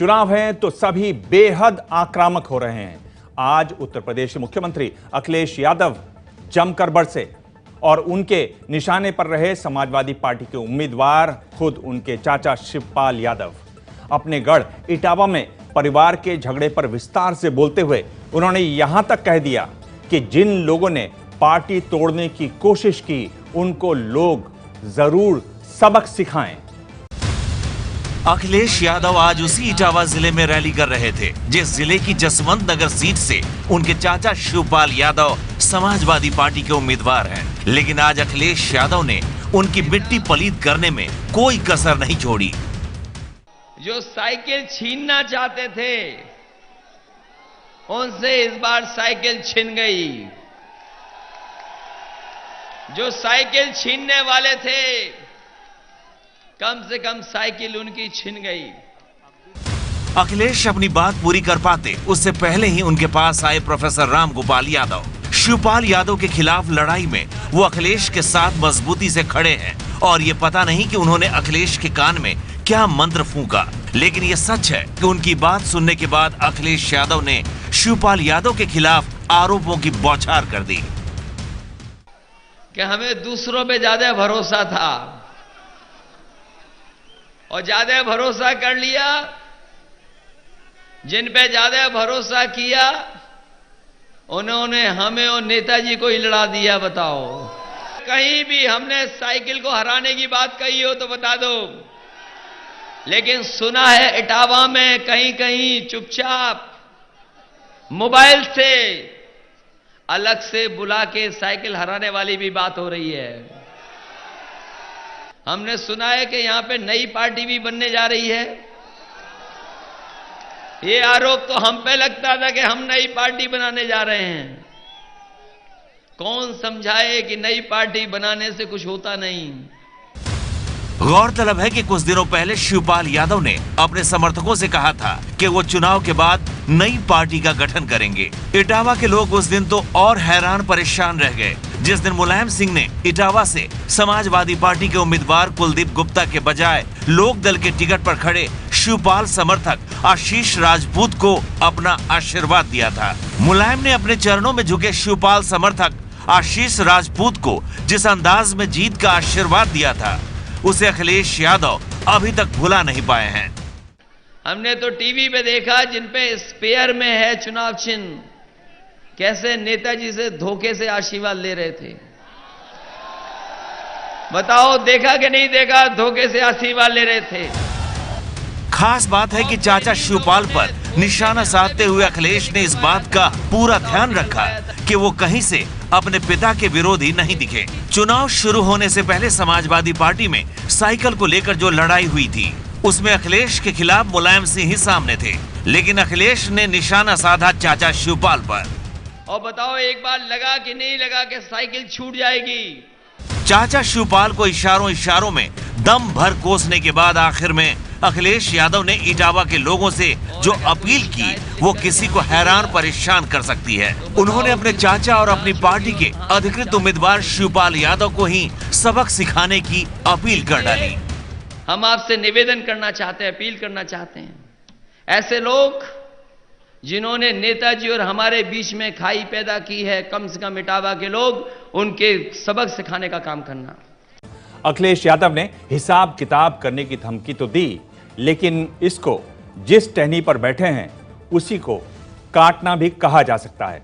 चुनाव हैं तो सभी बेहद आक्रामक हो रहे हैं। आज उत्तर प्रदेश के मुख्यमंत्री अखिलेश यादव जमकर बरसे और उनके निशाने पर रहे समाजवादी पार्टी के उम्मीदवार खुद उनके चाचा शिवपाल यादव। अपने गढ़ इटावा में परिवार के झगड़े पर विस्तार से बोलते हुए उन्होंने यहां तक कह दिया कि जिन लोगों ने पार्टी तोड़ने की कोशिश की उनको लोग जरूर सबक सिखाएं। अखिलेश यादव आज उसी इटावा जिले में रैली कर रहे थे जिस जिले की जसवंत नगर सीट से उनके चाचा शिवपाल यादव समाजवादी पार्टी के उम्मीदवार हैं। लेकिन आज अखिलेश यादव ने उनकी मिट्टी पलीत करने में कोई कसर नहीं छोड़ी। जो साइकिल छीनना चाहते थे उनसे इस बार साइकिल छिन गई। जो साइकिल छीनने वाले थे कम से कम साइकिल उनकी छिन गई। अखिलेश अपनी बात पूरी कर पाते उससे पहले ही उनके पास आए प्रोफेसर राम गोपाल यादव। शिवपाल यादव के खिलाफ लड़ाई में वो अखिलेश के साथ मजबूती से खड़े हैं और ये पता नहीं कि उन्होंने अखिलेश के कान में क्या मंत्र फूंका, लेकिन ये सच है कि उनकी बात सुनने के बाद अखिलेश यादव ने शिवपाल यादव के खिलाफ आरोपों की बौछार कर दी कि हमें दूसरों पे ज्यादा भरोसा था और ज्यादा भरोसा कर लिया। जिन पे ज्यादा भरोसा किया उन्होंने हमें और नेताजी को ही लड़ा दिया। बताओ, कहीं भी हमने साइकिल को हराने की बात कही हो तो बता दो, लेकिन सुना है इटावा में कहीं कहीं चुपचाप मोबाइल से अलग से बुला के साइकिल हराने वाली भी बात हो रही है। हमने सुना है कि यहां पे नई पार्टी भी बनने जा रही है। ये आरोप तो हम पे लगता था कि हम नई पार्टी बनाने जा रहे हैं। कौन समझाए कि नई पार्टी बनाने से कुछ होता नहीं। गौरतलब है कि कुछ दिनों पहले शिवपाल यादव ने अपने समर्थकों से कहा था कि वो चुनाव के बाद नई पार्टी का गठन करेंगे। इटावा के लोग उस दिन तो और हैरान परेशान रह गए जिस दिन मुलायम सिंह ने इटावा से समाजवादी पार्टी के उम्मीदवार कुलदीप गुप्ता के बजाय लोक दल के टिकट पर खड़े शिवपाल समर्थक आशीष राजपूत को अपना आशीर्वाद दिया था। मुलायम ने अपने चरणों में झुके शिवपाल समर्थक आशीष राजपूत को जिस अंदाज में जीत का आशीर्वाद दिया था उसे अखिलेश यादव अभी तक भुला नहीं पाए हैं। हमने तो टीवी पे देखा जिन पे स्पेयर में है चुनाव चिन्ह, कैसे नेताजी से धोखे से आशीर्वाद ले रहे थे। बताओ, देखा कि नहीं देखा? धोखे से आशीर्वाद ले रहे थे। खास बात है कि चाचा शिवपाल पर निशाना साधते हुए अखिलेश ने इस बात का पूरा ध्यान रखा कि वो कहीं से अपने पिता के विरोधी नहीं दिखे। चुनाव शुरू होने से पहले समाजवादी पार्टी में साइकिल को लेकर जो लड़ाई हुई थी उसमें अखिलेश के खिलाफ मुलायम सिंह ही सामने थे, लेकिन अखिलेश ने निशाना साधा चाचा शिवपाल पर। और बताओ, एक बार लगा कि नहीं लगा कि साइकिल छूट जाएगी। चाचा शिवपाल को इशारों में दम भर कोसने के बाद आखिर में अखिलेश यादव ने इटावा के लोगों से जो अपील की वो किसी को हैरान परेशान कर सकती है। उन्होंने अपने चाचा और अपनी पार्टी के अधिकृत उम्मीदवार शिवपाल यादव को ही सबक सिखाने की अपील कर डाली। हम आपसे निवेदन करना चाहते हैं, अपील करना चाहते हैं, ऐसे लोग जिन्होंने नेताजी और हमारे बीच में खाई पैदा की है, कम से कम इटावा के लोग, उनके सबक सिखाने का काम करना। अखिलेश यादव ने हिसाब किताब करने की धमकी तो दी, लेकिन इसको जिस टहनी पर बैठे हैं उसी को काटना भी कहा जा सकता है।